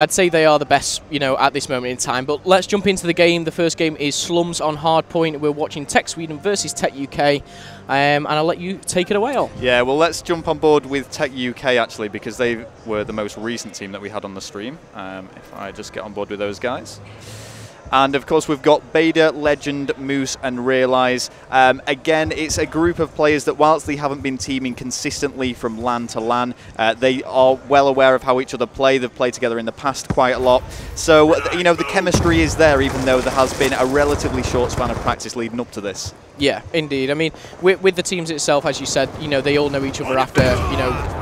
I'd say they are the best, at this moment in time. But let's jump into the game. The first game is Slums on Hardpoint. We're watching TEC Sweden versus TEC UK, and I'll let you take it away, Al. Yeah, well, let's jump on board with TEC UK, actually, because they were the most recent team that we had on the stream. If I just get on board with those guys. And, of course, we've got Bader, Legend, Moose and Realize. Again, it's a group of players that, whilst they haven't been teaming consistently from LAN to LAN, they are well aware of how each other play. They've played together in the past quite a lot. So, the chemistry is there, even though there has been a relatively short span of practice leading up to this. Yeah, indeed. I mean, with the teams itself, as you said, they all know each other after,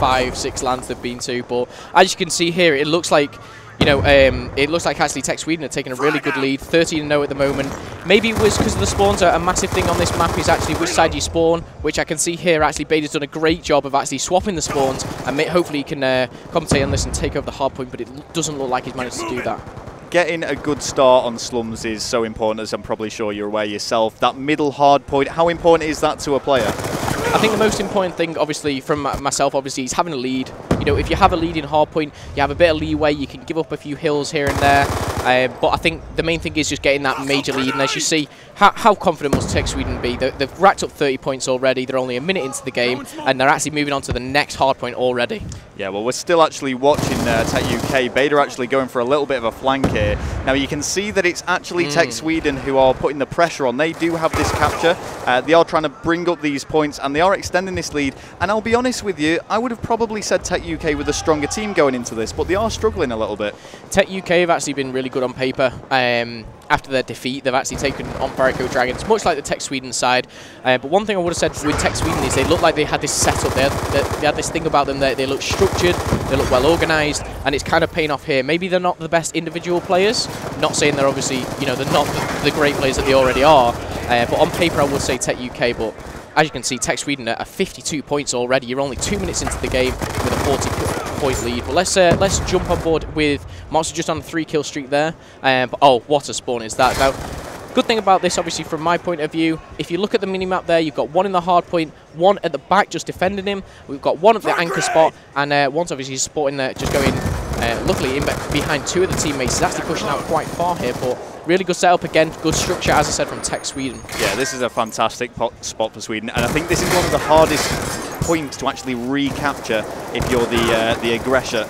5, 6 LANs they've been to. But as you can see here, it looks like it looks like actually TEC Sweden are taking a really good lead, 13-0 at the moment. Maybe it was because of the spawns. A massive thing on this map is actually which side you spawn, which I can see here. Actually, Bader's done a great job of actually swapping the spawns, and hopefully he can commentate on this and take over the hard point, but it doesn't look like he's managed to do that. Getting a good start on Slums is so important, as I'm probably sure you're aware yourself. That middle hard point, how important is that to a player? I think the most important thing, obviously, from myself, obviously, is having a lead. If you have a lead in hardpoint, you have a bit of leeway. You can give up a few hills here and there. But I think the main thing is just getting that major lead. And as you see, how confident must TEC Sweden be? They've racked up 30 points already. They're only a minute into the game, and they're actually moving on to the next hardpoint already. Yeah, well, we're still actually watching TEC UK. Bader actually going for a little bit of a flank here. Now, you can see that it's actually TEC Sweden who are putting the pressure on. They do have this capture. They are trying to bring up these points, and they are extending this lead. And I'll be honest with you, I would have probably said TEC UK with a stronger team going into this, but they are struggling a little bit. TEC UK have actually been really good on paper. After their defeat, they've actually taken on Barraco Dragons, much like the TEC Sweden side. But one thing I would have said with TEC Sweden is they looked like they had this setup. They had this thing about them that they look structured, they look well organised, and it's kind of paying off here. Maybe they're not the best individual players. Not saying they're obviously, they're not the great players that they already are. But on paper, I would say TEC UK. But as you can see, TEC Sweden are 52 points already. You're only 2 minutes into the game with a 40-point lead. But let's jump on board with Monster just on a 3-kill streak there. But, oh, what a spawn is that! Now, good thing about this, obviously, from my point of view, if you look at the mini-map there, you've got one in the hard point, one at the back just defending him. We've got one at the anchor spot, and one's obviously supporting there, just going, luckily, behind 2 of the teammates. He's actually pushing out quite far here, but really good setup again, good structure, as I said, from TEC Sweden. Yeah, this is a fantastic spot for Sweden, and I think this is one of the hardest points to actually recapture if you're the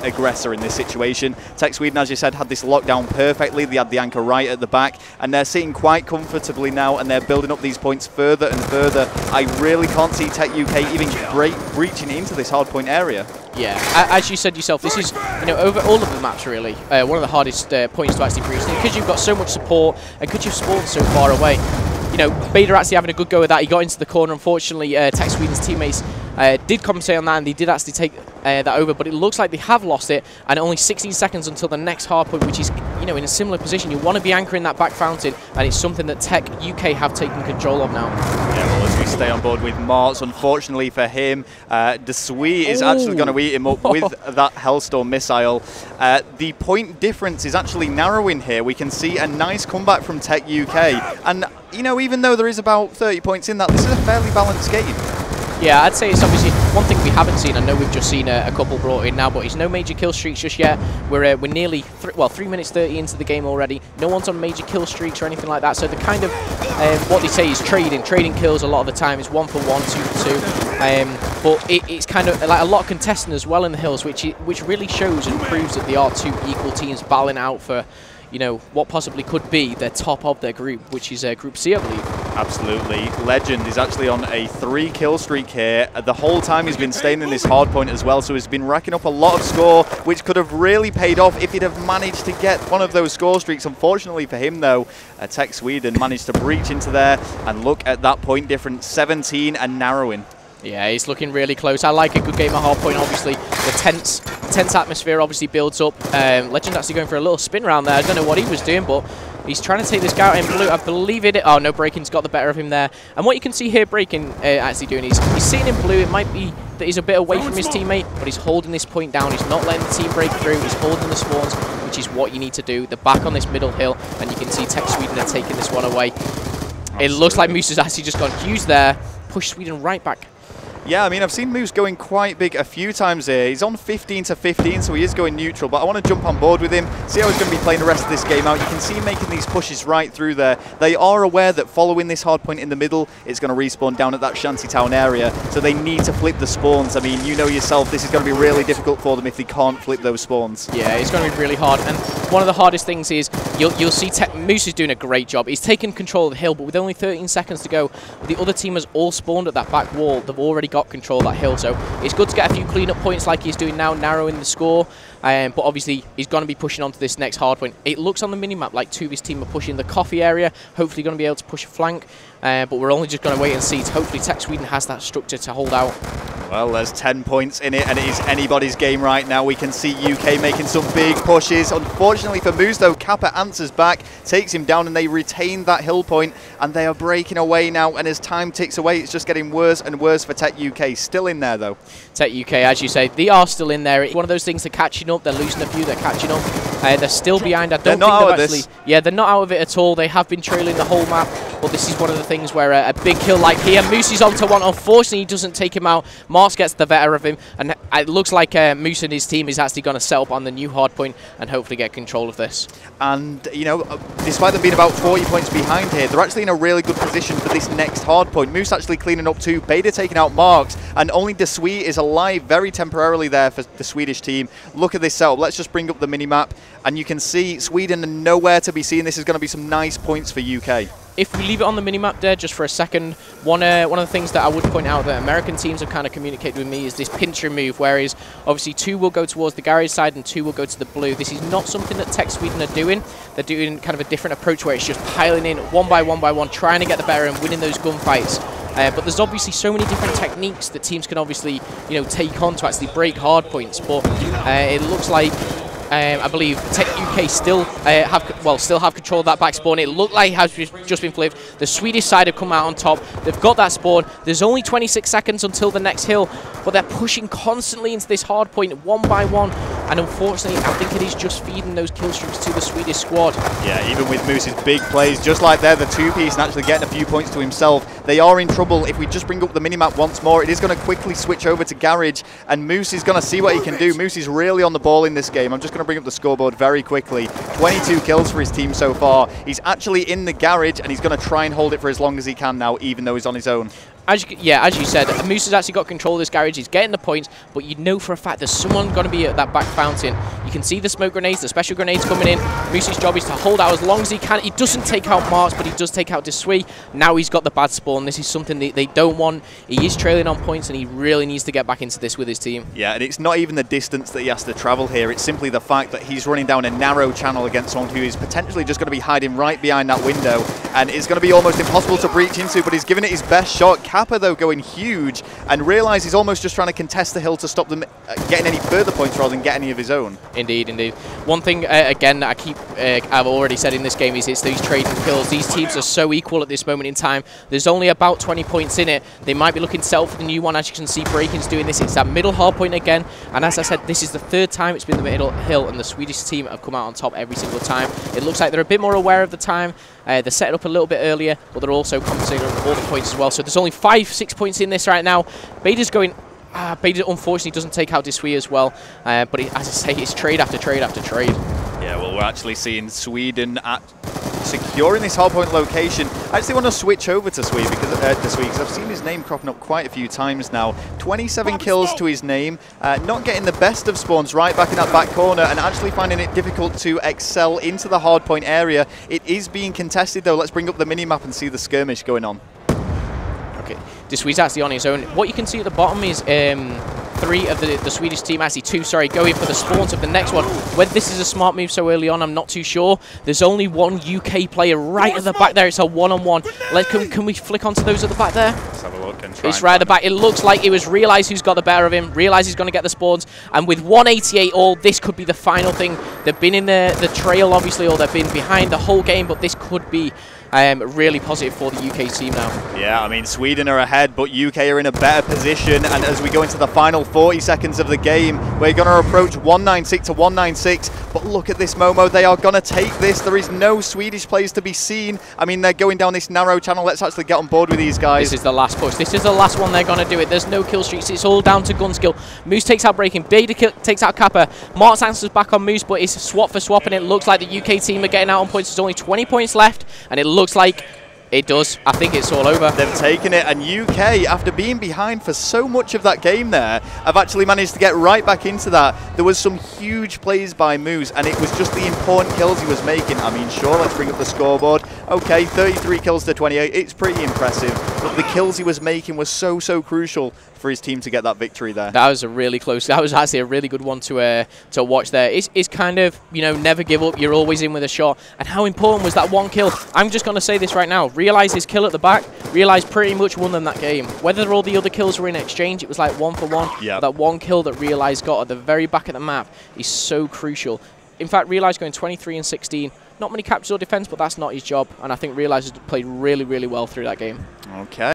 aggressor in this situation. TEC Sweden, as you said, had this lockdown perfectly. They had the anchor right at the back, and they're sitting quite comfortably now, and they're building up these points further and further. I really can't see TEC UK even breaching into this hardpoint area. Yeah, as you said yourself, this is, over all of the maps really, one of the hardest points to actually breach, because you've got so much support and because you've spawned so far away. Bader actually having a good go at that. He got into the corner. Unfortunately, TEC Sweden's teammates did compensate on that, and they did actually take that over, but it looks like they have lost it, and only 16 seconds until the next hardpoint, which is, in a similar position. You want to be anchoring that back fountain, and it's something that TEC UK have taken control of now. Yeah, well, as we stay on board with Martz, unfortunately for him, De Sweet is actually going to eat him up with that Hellstorm missile. The point difference is actually narrowing here. We can see a nice comeback from TEC UK, and even though there is about 30 points in that, this is a fairly balanced game. Yeah, I'd say it's obviously one thing we haven't seen. I know we've just seen a couple brought in now, but it's no major kill streaks just yet. We're nearly 3 minutes 30 into the game already. No one's on major kill streaks or anything like that. So the kind of what they say is trading kills a lot of the time. It's 1 for 1, 2 for 2. But it's kind of like a lot of contesting as well in the hills, which really shows and proves that they are 2 equal teams battling out for, what possibly could be the top of their group, which is Group C, I believe. Absolutely. Legend is actually on a 3-kill streak here. The whole time he's been staying in this hard point as well, so he's been racking up a lot of score, which could have really paid off if he'd have managed to get one of those score streaks. Unfortunately for him, though, TEC Sweden managed to breach into there, and look at that point difference, 17 and narrowing. Yeah, it's looking really close. I like a good game at hardpoint, obviously. The tense atmosphere obviously builds up. Legend actually going for a little spin around there. I don't know what he was doing, but he's trying to take this guy out in blue. I believe it. Oh, no, Breaking's got the better of him there. And what you can see here, Breaking actually doing is he's sitting in blue. It might be that he's a bit away from his teammate, but he's holding this point down. He's not letting the team break through. He's holding the spawns, which is what you need to do. The back on this middle hill, and you can see TEC Sweden are taking this one away. Absolutely. It looks like Moose has actually just gone huge there. Push Sweden right back. Yeah, I mean, I've seen Moose going quite big a few times here. He's on 15 to 15, so he is going neutral, but I want to jump on board with him, see how he's going to be playing the rest of this game out. You can see him making these pushes right through there. They are aware that following this hard point in the middle, it's going to respawn down at that shantytown area, so they need to flip the spawns. I mean, you know yourself, this is going to be really difficult for them if they can't flip those spawns. Yeah, it's going to be really hard, and one of the hardest things is you'll see Moose is doing a great job. He's taken control of the hill, but with only 13 seconds to go, the other team has all spawned at that back wall. They've already got control of that hill, so it's good to get a few clean-up points like he's doing now, narrowing the score. But obviously, he's going to be pushing on to this next hard point. It looks on the minimap like two of his team are pushing the coffee area, hopefully going to be able to push a flank. But we're only just going to wait and see. Hopefully, Tech Sweden has that structure to hold out. Well, there's 10 points in it, and it is anybody's game right now. We can see UK making some big pushes. Unfortunately for Moose, though, Kappa answers back, takes him down, and they retain that hill point, and they are breaking away now. And as time ticks away, it's just getting worse and worse for Tech UK. Still in there, though. Tech UK, as you say, they are still in there. It's one of those things they're catching up. They're losing a few. They're catching up. They're still behind. I don't think they've actually. Yeah, they're not out of it at all. They have been trailing the whole map. But this is one of the things where a big kill like here, Moose is onto one. Unfortunately, he doesn't take him out. Mars gets the better of him, and it looks like Moose and his team is actually going to set up on the new hard point and hopefully get control of this. And, you know, despite them being about 40 points behind here, they're actually in a really good position for this next hard point. Moose actually cleaning up too. Beta taking out Marks, and only De Sweet is alive very temporarily there for the Swedish team. Look at this setup. Let's just bring up the mini-map, and you can see Sweden are nowhere to be seen. This is going to be some nice points for UK. If we leave it on the minimap there just for a second, one of the things that I would point out that American teams have kind of communicated with me is this pincher move, whereas obviously 2 will go towards the garage side and 2 will go to the blue. This is not something that Tech Sweden are doing. They're doing kind of a different approach where it's just piling in one by one, trying to get the better and winning those gunfights. But there's obviously so many different techniques that teams can obviously, you know, take on to actually break hard points. But it looks like I believe Tech UK still have control of that back spawn. It looked like it has just been flipped. The Swedish side have come out on top. They've got that spawn. There's only 26 seconds until the next hill, but they're pushing constantly into this hard point one by one. And unfortunately, I think it is just feeding those kill streaks to the Swedish squad. Yeah, even with Moose's big plays, just like there, the 2-piece and actually getting a few points to himself, they are in trouble. If we just bring up the minimap once more, it is going to quickly switch over to Garage, and Moose is going to see what he can do. Moose is really on the ball in this game. I'm just going to bring up the scoreboard very quickly. 22 kills for his team so far. He's actually in the Garage, and he's going to try and hold it for as long as he can now, even though he's on his own. As you said, Moose has actually got control of this garage. He's getting the points, but you know for a fact there's someone going to be at that back fountain. You can see the smoke grenades, the special grenades coming in. Moose's job is to hold out as long as he can. He doesn't take out Marks, but he does take out Desui. Now he's got the bad spawn. This is something they don't want. He is trailing on points, and he really needs to get back into this with his team. Yeah, and it's not even the distance that he has to travel here. It's simply the fact that he's running down a narrow channel against someone who is potentially just going to be hiding right behind that window, and it's going to be almost impossible to breach into, but he's given it his best shot. Kappa, though, going huge, and realise he's almost just trying to contest the hill to stop them getting any further points rather than get any of his own. Indeed, indeed. One thing, again, that I've already said in this game is it's these trading kills. These teams are so equal at this moment in time. There's only about 20 points in it. They might be looking to sell for the new one. As you can see, Breakin's doing this. It's that middle hard point again, and as I said, this is the 3rd time it's been the middle hill, and the Swedish team have come out on top every single time. It looks like they're a bit more aware of the time. They're set up a little bit earlier, but they're also compensating on all the points as well. So there's only 5-6 points in this right now. Beta's going... Beta unfortunately doesn't take out Desui as well, but as I say, it's trade after trade after trade. Yeah, well, we're actually seeing Sweden at securing this hardpoint location. I actually want to switch over to Desui because I've seen his name cropping up quite a few times now. 27 kills to his name, not getting the best of spawns right back in that back corner, and actually finding it difficult to excel into the hardpoint area. It is being contested, though. Let's bring up the mini-map and see the skirmish going on. Okay, Desui's actually on his own. What you can see at the bottom is 3 of the Swedish team, actually 2, sorry, going for the spawns of the next one. Whether this is a smart move so early on, I'm not too sure. There's only one UK player right at the back there. It's a one-on-one. Can we flick onto those at the back there? Let's have a look and try. It's right at the back. It looks like it was realised who's got the better of him, realised he's going to get the spawns, and with 188 all, this could be the final thing. They've been in the trail, obviously, or they've been behind the whole game, but this could be really positive for the UK team now. Yeah, I mean, Sweden are ahead, but UK are in a better position. And as we go into the final 40 seconds of the game, we're going to approach 196 to 196. But look at this, Momo. They are going to take this. There is no Swedish players to be seen. I mean, they're going down this narrow channel. Let's actually get on board with these guys. This is the last push. This is the last one they're going to do it. There's no kill streaks. It's all down to gun skill. Moose takes out Breaking. Beta takes out Kappa. Mart's answers back on Moose, but it's swap for swap, and it looks like the UK team are getting out on points. There's only 20 points left, and it looks like it does. I think it's all over. They've taken it, and UK, after being behind for so much of that game there, have actually managed to get right back into that. There was some huge plays by Moose, and it was just the important kills he was making. I mean, sure, let's bring up the scoreboard. Okay, 33 kills to 28. It's pretty impressive, but the kills he was making was so crucial for his team to get that victory there. That was a really close. That was actually a really good one to watch there. It's kind of, you know, never give up. You're always in with a shot. And how important was that one kill? I'm just going to say this right now. Realize his kill at the back. Realize pretty much won them that game. Whether all the other kills were in exchange, it was like 1 for 1. Yep. That one kill that Realize got at the very back of the map is so crucial. In fact, Realize going 23 and 16. Not many captures or defense, but that's not his job. And I think Realize has played really well through that game. Okay.